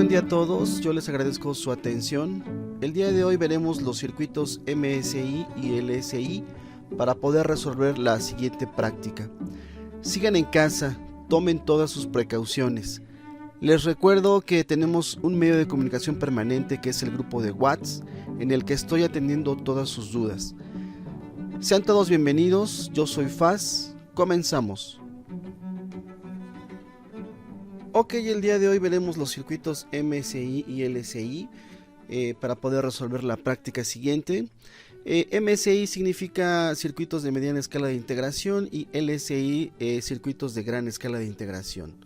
buen día a todos, yo les agradezco su atención. El día de hoy veremos los circuitos MSI y LSI para poder resolver la siguiente práctica. Sigan en casa, tomen todas sus precauciones. Les recuerdo que tenemos un medio de comunicación permanente que es el grupo de WhatsApp, en el que estoy atendiendo todas sus dudas. Sean todos bienvenidos, yo soy Faz, comenzamos. Ok, el día de hoy veremos los circuitos MSI y LSI para poder resolver la práctica siguiente. MSI significa circuitos de mediana escala de integración y LSI circuitos de gran escala de integración.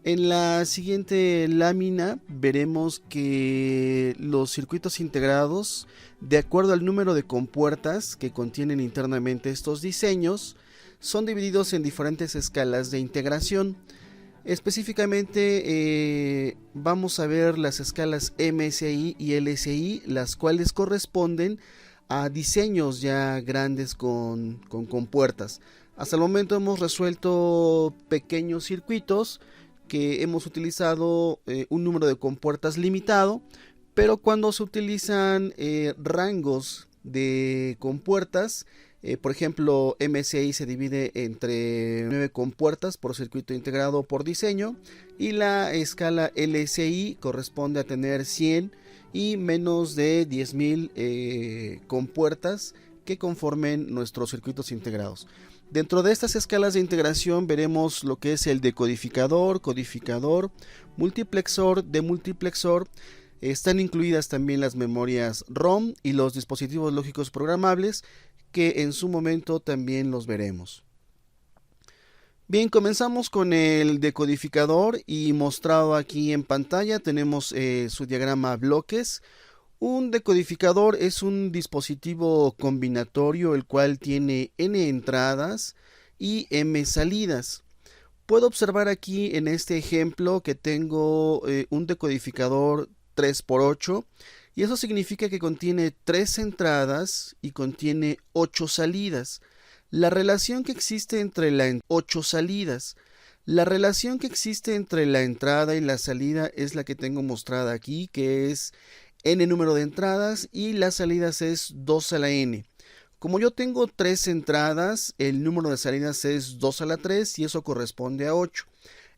En la siguiente lámina veremos que los circuitos integrados, de acuerdo al número de compuertas que contienen internamente estos diseños, son divididos en diferentes escalas de integración. Específicamente vamos a ver las escalas MSI y LSI, las cuales corresponden a diseños ya grandes con compuertas. Hasta el momento hemos resuelto pequeños circuitos que hemos utilizado un número de compuertas limitado, pero cuando se utilizan rangos de compuertas, por ejemplo, MSI se divide entre 9 compuertas por circuito integrado por diseño y la escala LSI corresponde a tener 100 y menos de 10.000 compuertas que conformen nuestros circuitos integrados. Dentro de estas escalas de integración veremos lo que es el decodificador, codificador, multiplexor, demultiplexor. Están incluidas también las memorias ROM y los dispositivos lógicos programables, que en su momento también los veremos. Bien, comenzamos con el decodificador y mostrado aquí en pantalla tenemos su diagrama bloques. Un decodificador es un dispositivo combinatorio el cual tiene n entradas y m salidas. Puedo observar aquí en este ejemplo que tengo un decodificador 3x8 y eso significa que contiene 3 entradas y contiene 8 salidas. La relación que existe entre la entrada y la salida es la que tengo mostrada aquí, que es n número de entradas y las salidas es 2 a la n. Como yo tengo 3 entradas, el número de salidas es 2 a la 3 y eso corresponde a 8.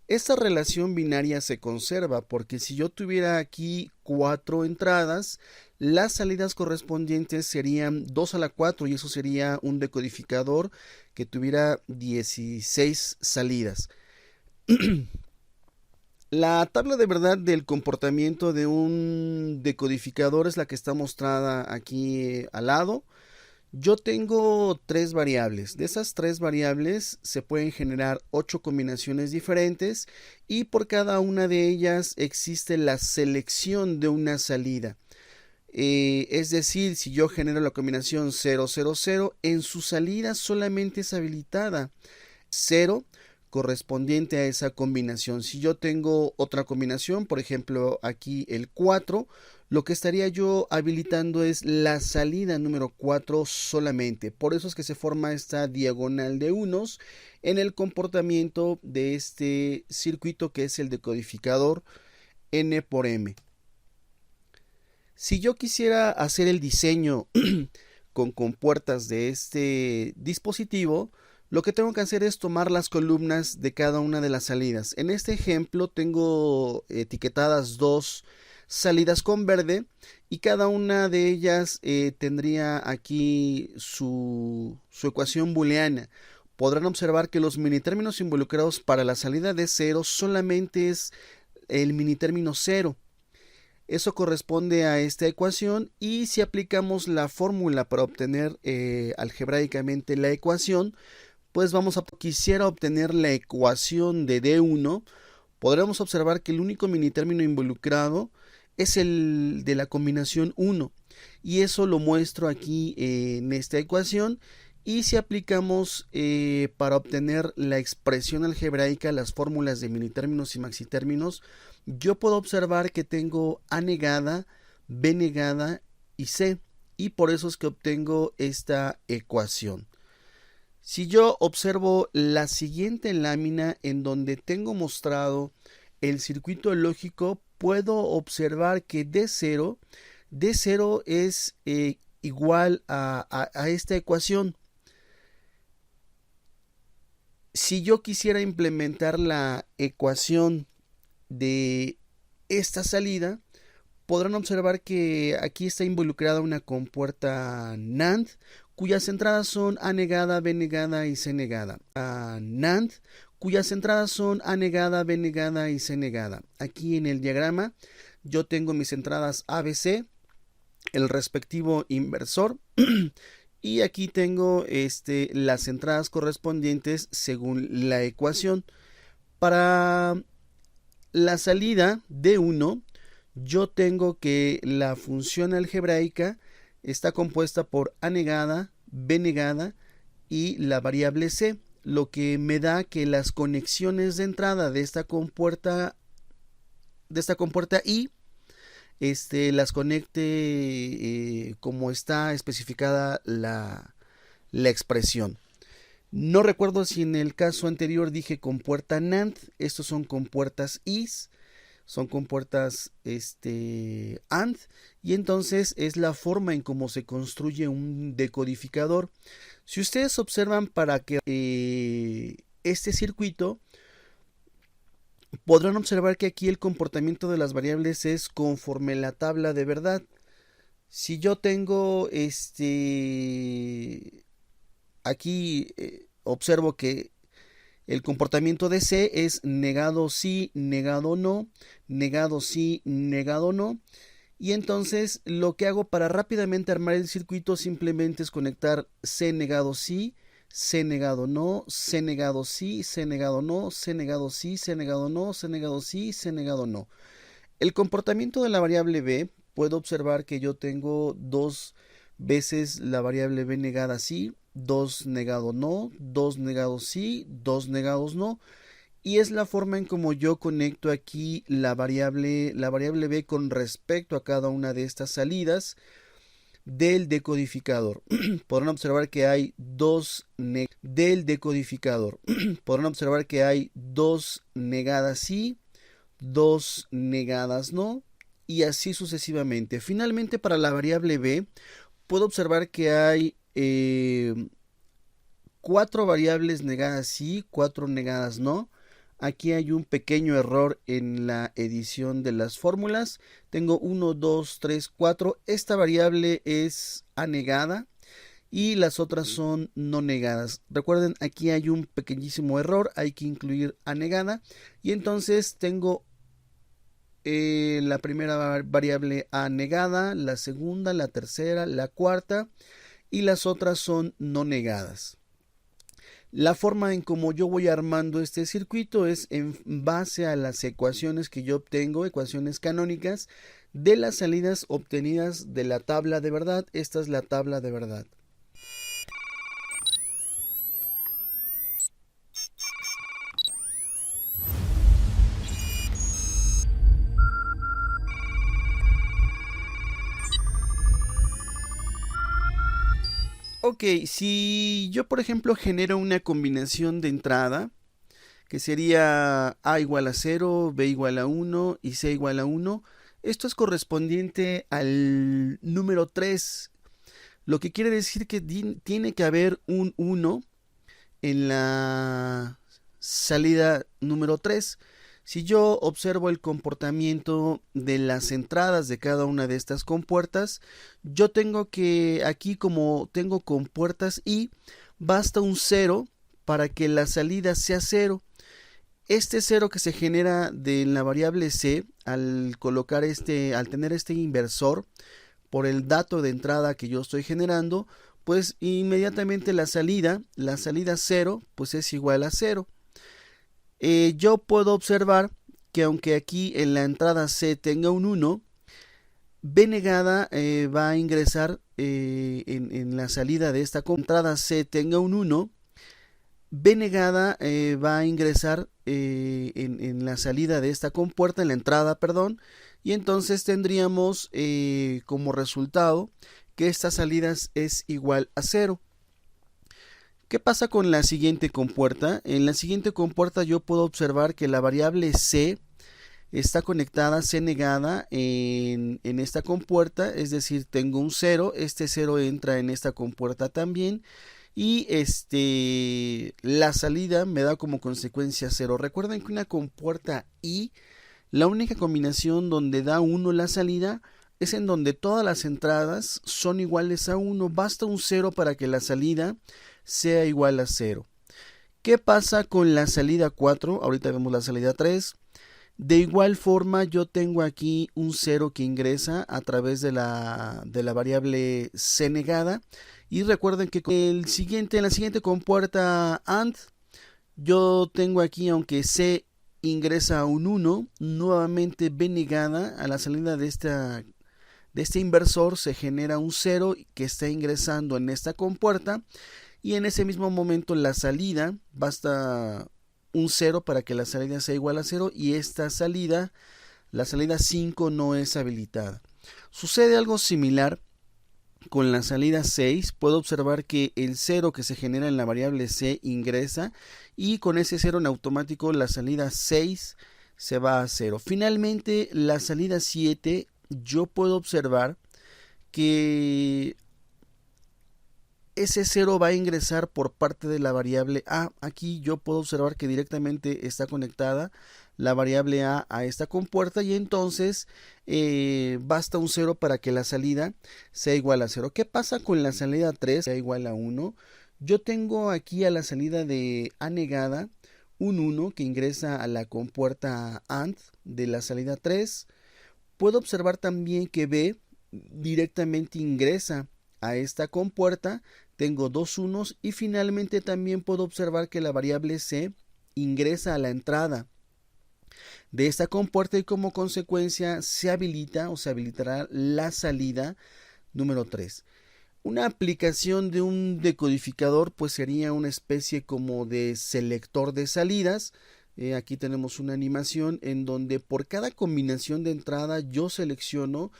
Esta relación binaria se conserva porque si yo tuviera aquí 4 entradas, las salidas correspondientes serían 2 a la 4 y eso sería un decodificador que tuviera 16 salidas. La tabla de verdad del comportamiento de un decodificador es la que está mostrada aquí al lado. Yo tengo 3 variables. De esas 3 variables se pueden generar 8 combinaciones diferentes y por cada una de ellas existe la selección de una salida. Es decir, si yo genero la combinación 0, 0, 0, en su salida solamente es habilitada 0 correspondiente a esa combinación. Si yo tengo otra combinación, por ejemplo aquí el 4, lo que estaría yo habilitando es la salida número 4 solamente. Por eso es que se forma esta diagonal de unos en el comportamiento de este circuito que es el decodificador N por M. Si yo quisiera hacer el diseño con compuertas de este dispositivo, lo que tengo que hacer es tomar las columnas de cada una de las salidas. En este ejemplo tengo etiquetadas 2 salidas con verde y cada una de ellas tendría aquí su ecuación booleana. Podrán observar que los minitérminos involucrados para la salida de 0 solamente es el minitérmino 0. Eso corresponde a esta ecuación y si aplicamos la fórmula para obtener algebraicamente la ecuación, pues quisiera obtener la ecuación de D1, podremos observar que el único minitérmino involucrado es el de la combinación 1 y eso lo muestro aquí en esta ecuación. Y si aplicamos para obtener la expresión algebraica las fórmulas de minitérminos y maxitérminos, yo puedo observar que tengo A negada, B negada y C, y por eso es que obtengo esta ecuación. Si yo observo la siguiente lámina en donde tengo mostrado el circuito lógico, puedo observar que D0 es igual a esta ecuación. Si yo quisiera implementar la ecuación de esta salida, podrán observar que aquí está involucrada una compuerta NAND, cuyas entradas son A negada, B negada y C negada. NAND, cuyas entradas son A negada, B negada y C negada. Aquí en el diagrama yo tengo mis entradas ABC, el respectivo inversor, y aquí tengo las entradas correspondientes según la ecuación. Para la salida D1, yo tengo que la función algebraica está compuesta por A negada, B negada y la variable C, lo que me da que las conexiones de entrada de esta compuerta I las conecte como está especificada la expresión. No recuerdo si en el caso anterior dije compuerta NAND. Estos son compuertas IS, son compuertas AND, y entonces es la forma en cómo se construye un decodificador. Si ustedes observan, para que este circuito, podrán observar que aquí el comportamiento de las variables es conforme la tabla de verdad. Si yo tengo aquí observo que el comportamiento de C es negado sí, negado no, negado sí, negado no. Y entonces lo que hago para rápidamente armar el circuito simplemente es conectar C negado sí, C negado no, C negado sí, C negado no, C negado sí, C negado no, C negado sí, C negado no. El comportamiento de la variable B, puedo observar que yo tengo dos veces la variable B negada sí, 2 negado no, 2 negados sí, 2 negados no. Y es la forma en como yo conecto aquí la variable B con respecto a cada una de estas salidas del decodificador. Podrán observar que hay dos del decodificador. Podrán observar que hay 2 negadas sí, 2 negadas no, y así sucesivamente. Finalmente, para la variable B, puedo observar que hay 4 variables negadas sí, 4 negadas no. Aquí hay un pequeño error en la edición de las fórmulas. Tengo 1, 2, 3, 4. Esta variable es A negada y las otras son no negadas. Recuerden, aquí hay un pequeñísimo error. Hay que incluir A negada. Y entonces tengo la primera variable A negada, la segunda, la tercera, la cuarta, y las otras son no negadas. La forma en cómo yo voy armando este circuito es en base a las ecuaciones que yo obtengo, ecuaciones canónicas, de las salidas obtenidas de la tabla de verdad. Esta es la tabla de verdad. Ok, si yo por ejemplo genero una combinación de entrada, que sería A igual a 0, B igual a 1 y C igual a 1, esto es correspondiente al número 3, lo que quiere decir que tiene que haber un 1 en la salida número 3. Si yo observo el comportamiento de las entradas de cada una de estas compuertas, yo tengo que aquí, como tengo compuertas I, basta un 0 para que la salida sea 0. Este 0 que se genera de la variable C al colocar al tener este inversor por el dato de entrada que yo estoy generando, pues inmediatamente la salida 0 pues es igual a 0. Yo puedo observar que aunque aquí en la entrada C tenga un 1, B negada va a ingresar en la salida de esta entrada C tenga un 1, B negada va a ingresar en la salida de esta compuerta, en la entrada, perdón, y entonces tendríamos como resultado que esta salida es igual a 0. ¿Qué pasa con la siguiente compuerta? En la siguiente compuerta yo puedo observar que la variable C está conectada C negada en esta compuerta, es decir, tengo un 0, este 0 entra en esta compuerta también, y la salida me da como consecuencia 0. Recuerden que una compuerta I, la única combinación donde da 1 la salida es en donde todas las entradas son iguales a 1, basta un 0 para que la salida sea igual a 0. ¿Qué pasa con la salida 4? Ahorita vemos la salida 3. De igual forma yo tengo aquí un 0 que ingresa a través de la variable C negada. Y recuerden que en la siguiente compuerta AND, yo tengo aquí, aunque C ingresa a un 1, nuevamente B negada a la salida de este inversor se genera un 0 que está ingresando en esta compuerta. Y en ese mismo momento la salida, basta un 0 para que la salida sea igual a 0, y esta salida, la salida 5, no es habilitada. Sucede algo similar con la salida 6. Puedo observar que el 0 que se genera en la variable C ingresa, y con ese 0 en automático la salida 6 se va a 0. Finalmente, la salida 7, yo puedo observar que ese 0 va a ingresar por parte de la variable A. Aquí yo puedo observar que directamente está conectada la variable A a esta compuerta, y entonces basta un 0 para que la salida sea igual a 0. ¿Qué pasa con la salida 3? Sea igual a 1. Yo tengo aquí a la salida de A negada un 1 que ingresa a la compuerta AND de la salida 3. Puedo observar también que B directamente ingresa a esta compuerta. Tengo dos unos, y finalmente también puedo observar que la variable C ingresa a la entrada de esta compuerta, y como consecuencia se habilita o se habilitará la salida número 3. Una aplicación de un decodificador pues sería una especie como de selector de salidas. Aquí tenemos una animación en donde por cada combinación de entrada yo selecciono,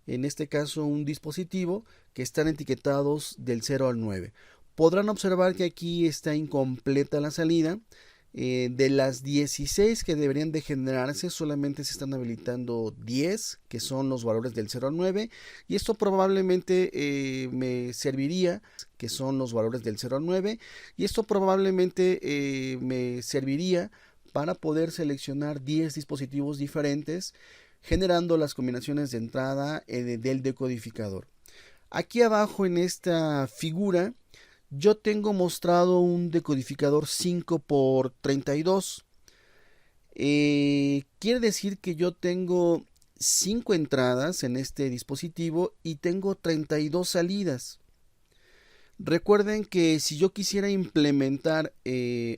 en este caso, un dispositivo que están etiquetados del 0 al 9. Podrán observar que aquí está incompleta la salida. De las 16 que deberían de generarse, solamente se están habilitando 10, que son los valores del 0 al 9, y esto probablemente me serviría, que son los valores del 0 al 9, y esto probablemente me serviría para poder seleccionar 10 dispositivos diferentes, generando las combinaciones de entrada del decodificador. Aquí abajo en esta figura yo tengo mostrado un decodificador 5x32. Quiere decir que yo tengo 5 entradas en este dispositivo y tengo 32 salidas. Recuerden que si yo quisiera implementar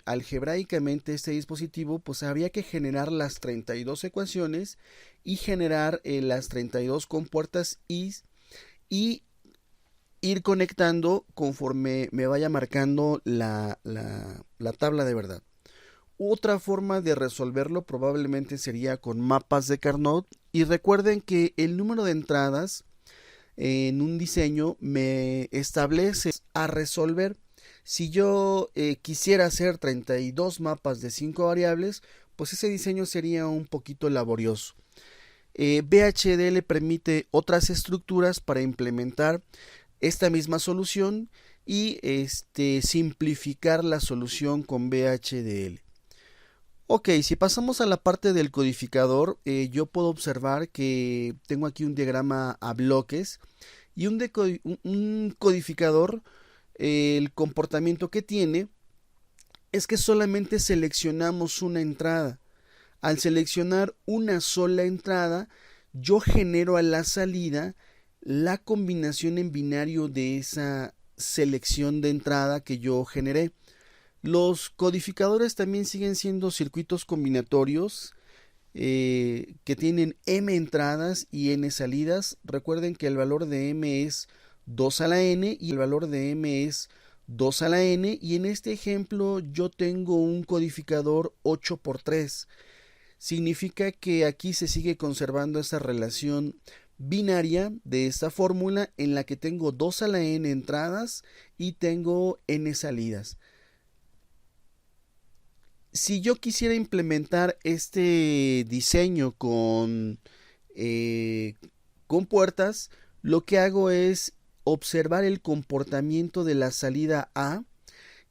algebraicamente este dispositivo, pues habría que generar las 32 ecuaciones y generar las 32 compuertas y ir conectando conforme me vaya marcando la tabla de verdad. Otra forma de resolverlo probablemente sería con mapas de Carnot, y recuerden que el número de entradas en un diseño me establece a resolver. Si yo quisiera hacer 32 mapas de 5 variables, pues ese diseño sería un poquito laborioso. VHDL permite otras estructuras para implementar esta misma solución y simplificar la solución con VHDL. Ok, si pasamos a la parte del codificador, yo puedo observar que tengo aquí un diagrama a bloques, y un codificador, el comportamiento que tiene es que solamente seleccionamos una entrada. Al seleccionar una sola entrada, yo genero a la salida la combinación en binario de esa selección de entrada que yo generé. Los codificadores también siguen siendo circuitos combinatorios que tienen m entradas y n salidas. Recuerden que el valor de m es 2 a la n y el valor de m es 2 a la n, y en este ejemplo yo tengo un codificador 8x3. Significa que aquí se sigue conservando esa relación binaria de esta fórmula en la que tengo 2 a la n entradas y tengo n salidas. Si yo quisiera implementar este diseño con puertas, lo que hago es observar el comportamiento de la salida A,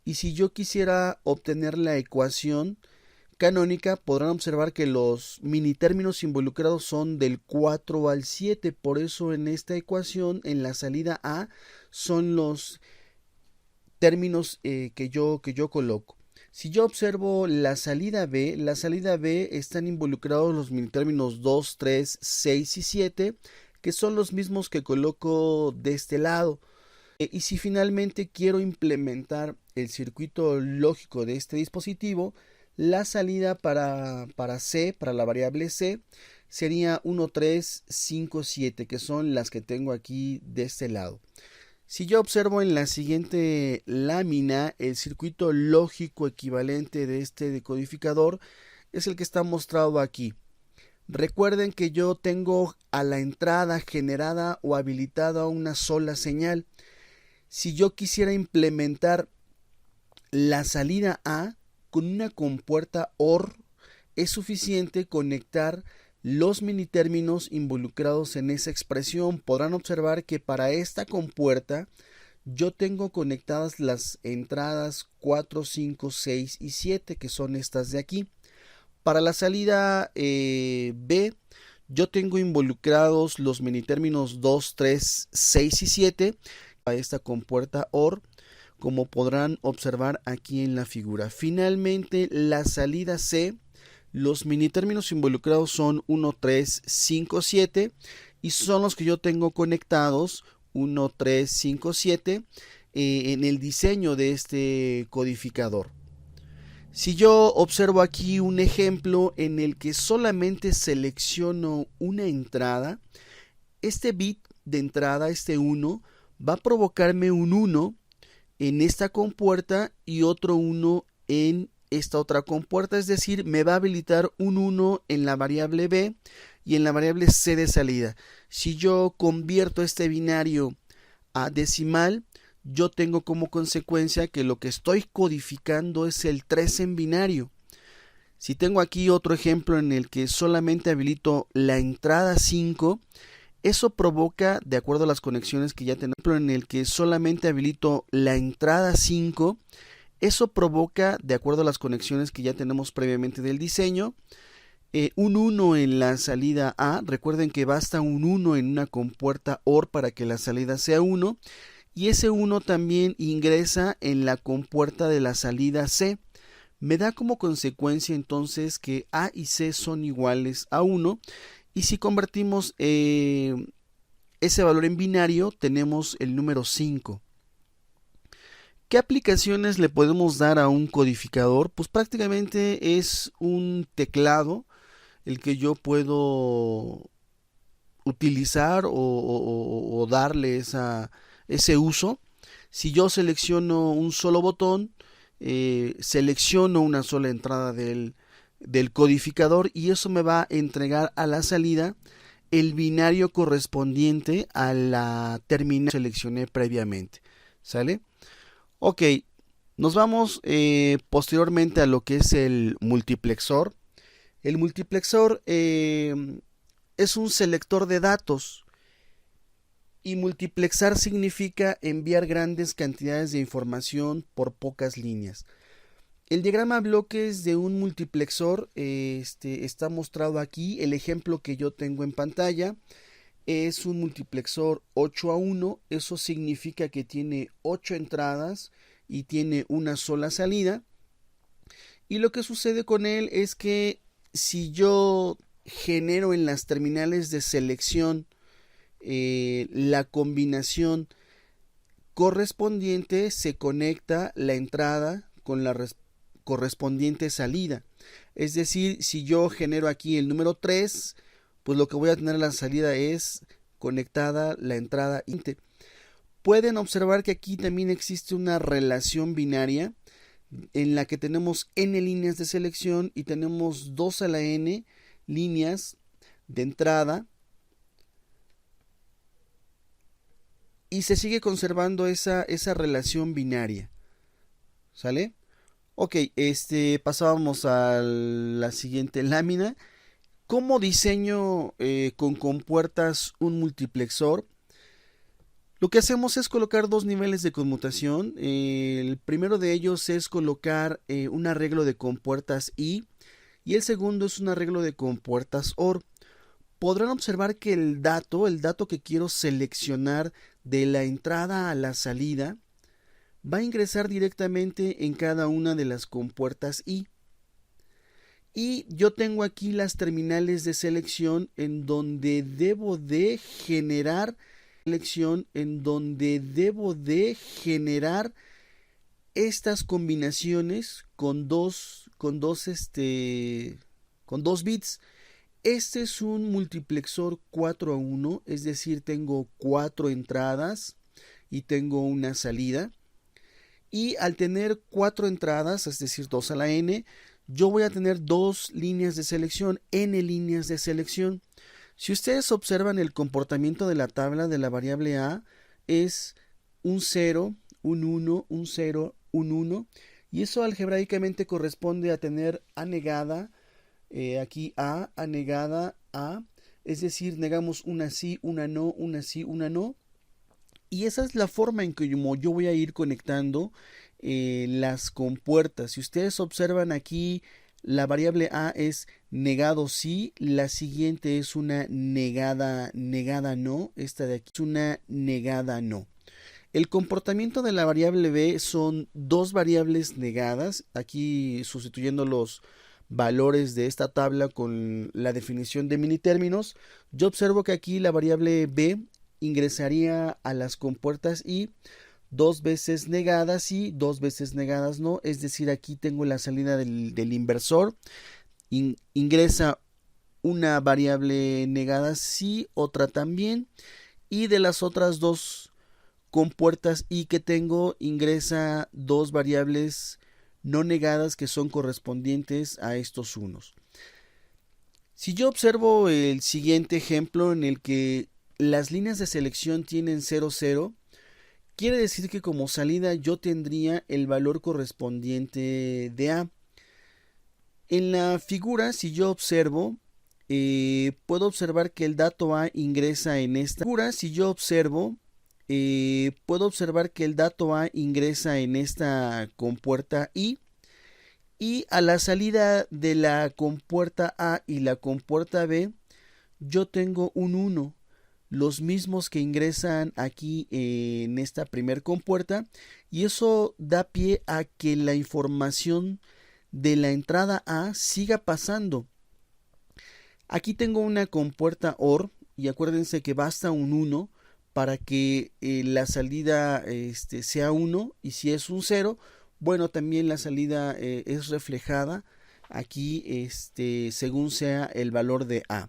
y si yo quisiera obtener la ecuación canónica, podrán observar que los mini términos involucrados son del 4 al 7. Por eso en esta ecuación, en la salida A, son los términos que yo coloco. Si yo observo la salida B están involucrados los mini términos 2, 3, 6 y 7, que son los mismos que coloco de este lado. Y si finalmente quiero implementar el circuito lógico de este dispositivo, la salida para C, para la variable C, sería 1, 3, 5, 7, que son las que tengo aquí de este lado. Si yo observo en la siguiente lámina, el circuito lógico equivalente de este decodificador es el que está mostrado aquí. Recuerden que yo tengo a la entrada generada o habilitada una sola señal. Si yo quisiera implementar la salida A con una compuerta OR, es suficiente conectar los mini términos involucrados en esa expresión. Podrán observar que para esta compuerta yo tengo conectadas las entradas 4, 5, 6 y 7, que son estas de aquí. Para la salida B, yo tengo involucrados los mini términos 2, 3, 6 y 7 a esta compuerta OR, como podrán observar aquí en la figura. Finalmente, la salida C, los mini términos involucrados son 1, 3, 5, 7 y son los que yo tengo conectados 1, 3, 5, 7 en el diseño de este codificador. Si yo observo aquí un ejemplo en el que solamente selecciono una entrada, este bit de entrada, este 1, va a provocarme un 1 en esta compuerta y otro 1 en esta otra compuerta, es decir, me va a habilitar un 1 en la variable B y en la variable C de salida. Si yo convierto este binario a decimal, yo tengo como consecuencia que lo que estoy codificando es el 3 en binario. Si tengo aquí otro ejemplo en el que solamente habilito la entrada 5, eso provoca, de acuerdo a las conexiones que ya tenemos, en el que solamente habilito la entrada 5, eso provoca, de acuerdo a las conexiones que ya tenemos previamente del diseño, un 1 en la salida A. Recuerden que basta un 1 en una compuerta OR para que la salida sea 1. Y ese 1 también ingresa en la compuerta de la salida C. Me da como consecuencia entonces que A y C son iguales a 1. Y si convertimos ese valor en binario, tenemos el número 5. ¿Qué aplicaciones le podemos dar a un codificador? Pues prácticamente es un teclado el que yo puedo utilizar o darle ese uso. Si yo selecciono un solo botón, selecciono una sola entrada del codificador y eso me va a entregar a la salida el binario correspondiente a la terminal que seleccioné previamente. ¿Sale? Ok, nos vamos posteriormente a lo que es el multiplexor. El multiplexor es un selector de datos y multiplexar significa enviar grandes cantidades de información por pocas líneas. El diagrama bloques de un multiplexor está mostrado aquí. El ejemplo que yo tengo en pantalla es un multiplexor 8-a-1. Eso significa que tiene 8 entradas y tiene una sola salida. Y lo que sucede con él es que si yo genero en las terminales de selección la combinación correspondiente, se conecta la entrada con la correspondiente salida. Es decir, si yo genero aquí el número 3, pues lo que voy a tener en la salida es conectada la entrada int. Pueden observar que aquí también existe una relación binaria en la que tenemos n líneas de selección y tenemos 2 a la n líneas de entrada, y se sigue conservando esa relación binaria. ¿Sale? Ok, pasábamos a la siguiente lámina. ¿Cómo diseño con compuertas un multiplexor? Lo que hacemos es colocar dos niveles de conmutación. El primero de ellos es colocar un arreglo de compuertas y el segundo es un arreglo de compuertas OR. Podrán observar que el dato que quiero seleccionar de la entrada a la salida, va a ingresar directamente en cada una de las compuertas I. Y yo tengo aquí las terminales de selección en donde debo de generar estas combinaciones con dos bits. Este es un multiplexor 4 a 1, es decir, tengo 4 entradas y tengo una salida. Y al tener 4 entradas, es decir, 2 a la n, yo voy a tener dos líneas de selección, n líneas de selección. Si ustedes observan el comportamiento de la tabla de la variable a, es un 0, un 1, un 0, un 1, y eso algebraicamente corresponde a tener a negada, aquí a negada, a, es decir, negamos una sí, una no, una sí, una no, y esa es la forma en que yo voy a ir conectando las compuertas. Si ustedes observan aquí, la variable a es negado sí, la siguiente es una negada no, esta de aquí es una negada no. El comportamiento de la variable b son dos variables negadas, aquí sustituyendo los valores de esta tabla con la definición de minitérminos. Yo observo que aquí la variable b ingresaría a las compuertas y dos veces negadas y dos veces negadas no, es decir, aquí tengo la salida del inversor, ingresa una variable negada sí, otra también, y de las otras dos compuertas y que tengo, ingresa dos variables no negadas que son correspondientes a estos unos. Si yo observo el siguiente ejemplo en el que las líneas de selección tienen 0, 0, quiere decir que como salida yo tendría el valor correspondiente de A. En la figura, si yo observo, puedo observar que el dato A ingresa en esta figura. Si yo observo, puedo observar que el dato A ingresa en esta compuerta I. Y a la salida de la compuerta A y la compuerta B, yo tengo un 1. Los mismos que ingresan aquí en esta primer compuerta, y eso da pie a que la información de la entrada A siga pasando. Aquí tengo una compuerta OR y acuérdense que basta un 1 para que la salida sea 1, y si es un 0, bueno, también la salida es reflejada aquí según sea el valor de A.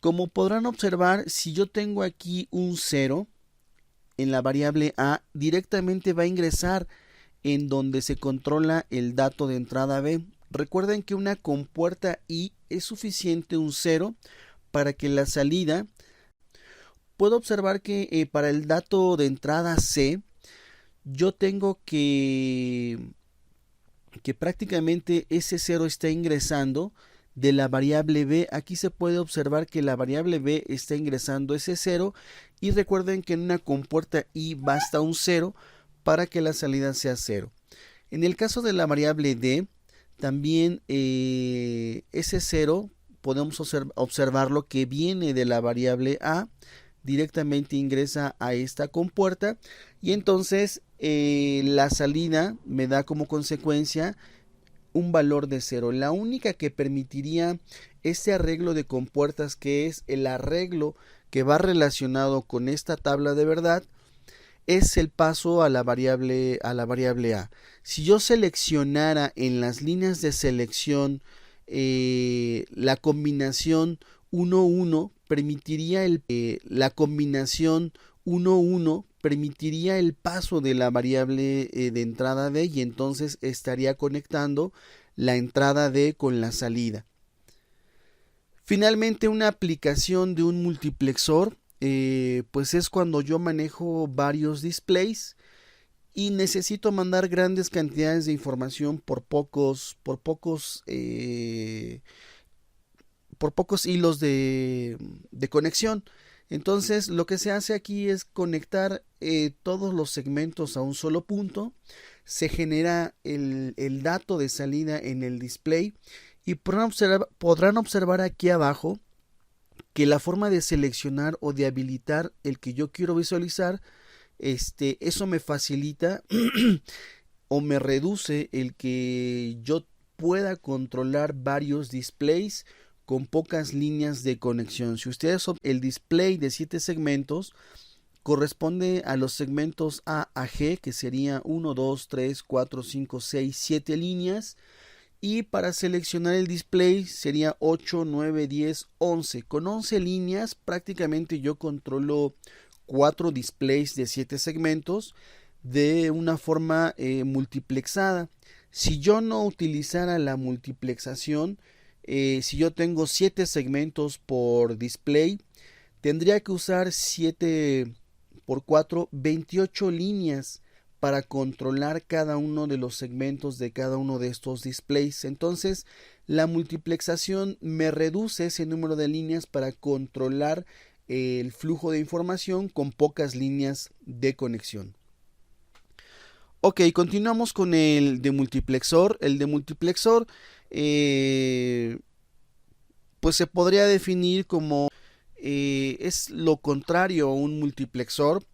Como podrán observar, si yo tengo aquí un 0 en la variable A, directamente va a ingresar en donde se controla el dato de entrada B. Recuerden que una compuerta I es suficiente un 0 para que la salida. Puedo observar que para el dato de entrada C, yo tengo que prácticamente ese 0 está ingresando de la variable b. Aquí se puede observar que la variable b está ingresando ese 0, y recuerden que en una compuerta I basta un 0 para que la salida sea 0. En el caso de la variable d, también ese 0 podemos observarlo que viene de la variable a, directamente ingresa a esta compuerta, y entonces la salida me da como consecuencia un valor de 0. La única que permitiría este arreglo de compuertas, que es el arreglo que va relacionado con esta tabla de verdad, es el paso a la variable A. Si yo seleccionara en las líneas de selección la combinación 1, 1, permitiría la combinación 1, 1 permitiría el paso de la variable de entrada D, y entonces estaría conectando la entrada D con la salida. Finalmente, una aplicación de un multiplexor pues es cuando yo manejo varios displays y necesito mandar grandes cantidades de información por pocos hilos de conexión. Entonces lo que se hace aquí es conectar todos los segmentos a un solo punto, se genera el dato de salida en el display y podrán observar aquí abajo que la forma de seleccionar o de habilitar el que yo quiero visualizar, eso me facilita o me reduce el que yo pueda controlar varios displays con pocas líneas de conexión. Si ustedes el display de 7 segmentos corresponde a los segmentos A a G, que sería 1, 2, 3, 4, 5, 6, 7 líneas. Y para seleccionar el display sería 8, 9, 10, 11. Con 11 líneas prácticamente yo controlo 4 displays de 7 segmentos de una forma multiplexada. Si yo no utilizara la multiplexación, si yo tengo 7 segmentos por display, tendría que usar 7 por 4, 28 líneas para controlar cada uno de los segmentos de cada uno de estos displays. Entonces, la multiplexación me reduce ese número de líneas para controlar el flujo de información con pocas líneas de conexión. Ok, continuamos con el demultiplexor. El demultiplexor pues se podría definir como es lo contrario a un multiplexor.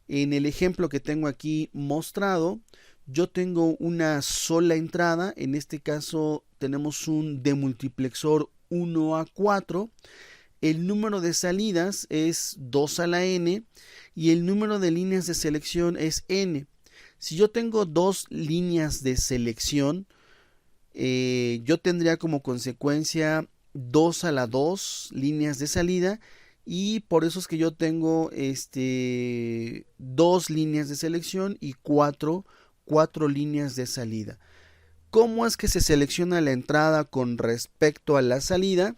En el ejemplo que tengo aquí mostrado, yo tengo una sola entrada. En este caso tenemos un demultiplexor 1 a 4. El número de salidas es 2 a la n y el número de líneas de selección es n. Si yo tengo dos líneas de selección, yo tendría como consecuencia 2 a la 2 líneas de salida, y por eso es que yo tengo 2 líneas de selección y 4 líneas de salida. ¿Cómo es que se selecciona la entrada con respecto a la salida?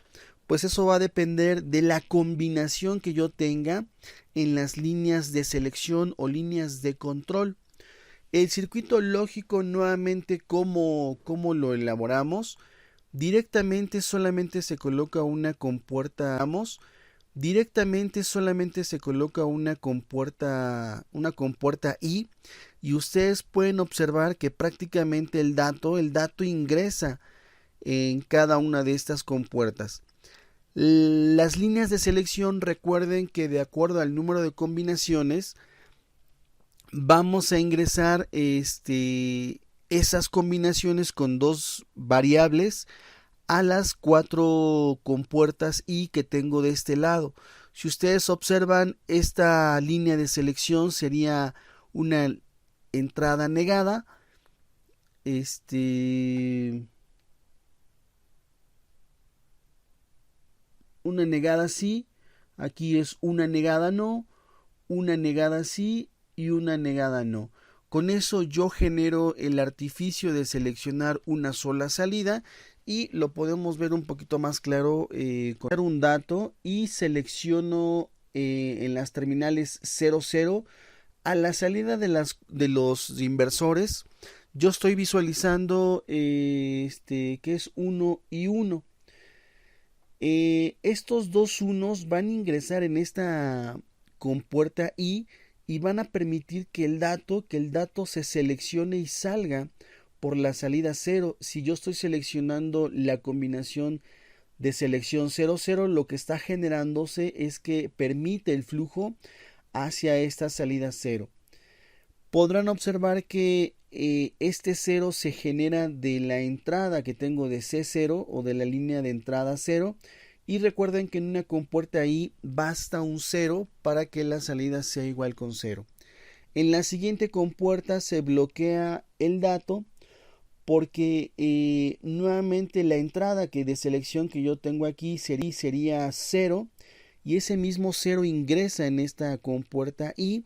Pues eso va a depender de la combinación que yo tenga en las líneas de selección o líneas de control. El circuito lógico, nuevamente, ¿cómo lo elaboramos? Directamente solamente se coloca una compuerta, directamente solamente se coloca una compuerta I, y ustedes pueden observar que prácticamente el dato ingresa en cada una de estas compuertas. Las líneas de selección, recuerden que de acuerdo al número de combinaciones vamos a ingresar esas combinaciones con dos variables a las 4 compuertas I que tengo de este lado. Si ustedes observan, esta línea de selección sería una entrada negada, una negada sí, aquí es una negada no, una negada sí y una negada no. Con eso yo genero el artificio de seleccionar una sola salida, y lo podemos ver un poquito más claro con un dato, y selecciono en las terminales 00 a la salida de los inversores. Yo estoy visualizando que es 1 y 1. Estos dos unos van a ingresar en esta compuerta I y van a permitir que el dato se seleccione y salga por la salida 0. Si yo estoy seleccionando la combinación de selección 00, lo que está generándose es que permite el flujo hacia esta salida 0. Podrán observar que este 0 se genera de la entrada que tengo de C0 o de la línea de entrada 0, y recuerden que en una compuerta I basta un 0 para que la salida sea igual con 0. En la siguiente compuerta se bloquea el dato porque nuevamente la entrada de selección que yo tengo aquí sería 0, y ese mismo 0 ingresa en esta compuerta I,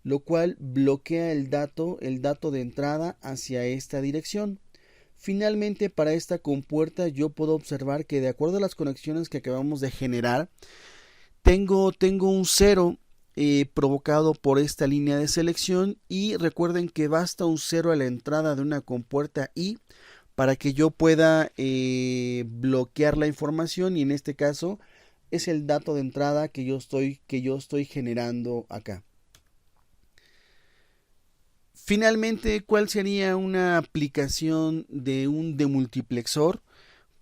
lo cual bloquea el dato de entrada hacia esta dirección. Finalmente, para esta compuerta yo puedo observar que de acuerdo a las conexiones que acabamos de generar, tengo un 0 provocado por esta línea de selección, y recuerden que basta un 0 a la entrada de una compuerta I para que yo pueda bloquear la información, y en este caso es el dato de entrada que yo estoy generando acá. Finalmente, ¿cuál sería una aplicación de un demultiplexor?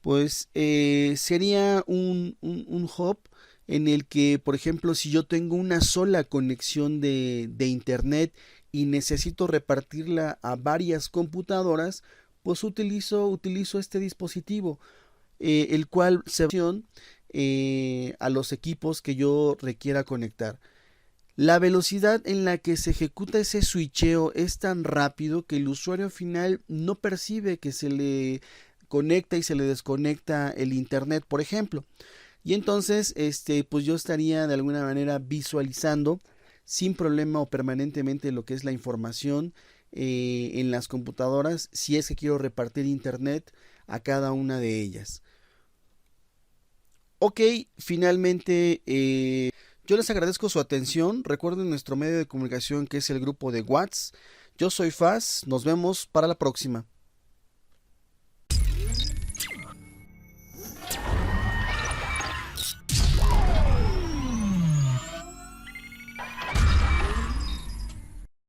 Pues sería un hub en el que, por ejemplo, si yo tengo una sola conexión de internet y necesito repartirla a varias computadoras, pues utilizo este dispositivo, el cual se a los equipos que yo requiera conectar. La velocidad en la que se ejecuta ese switcheo es tan rápido que el usuario final no percibe que se le conecta y se le desconecta el internet, por ejemplo. Y entonces, pues yo estaría de alguna manera visualizando sin problema o permanentemente lo que es la información en las computadoras, si es que quiero repartir internet a cada una de ellas. Ok, finalmente yo les agradezco su atención. Recuerden nuestro medio de comunicación, que es el grupo de WhatsApp. Yo soy Faz, nos vemos para la próxima.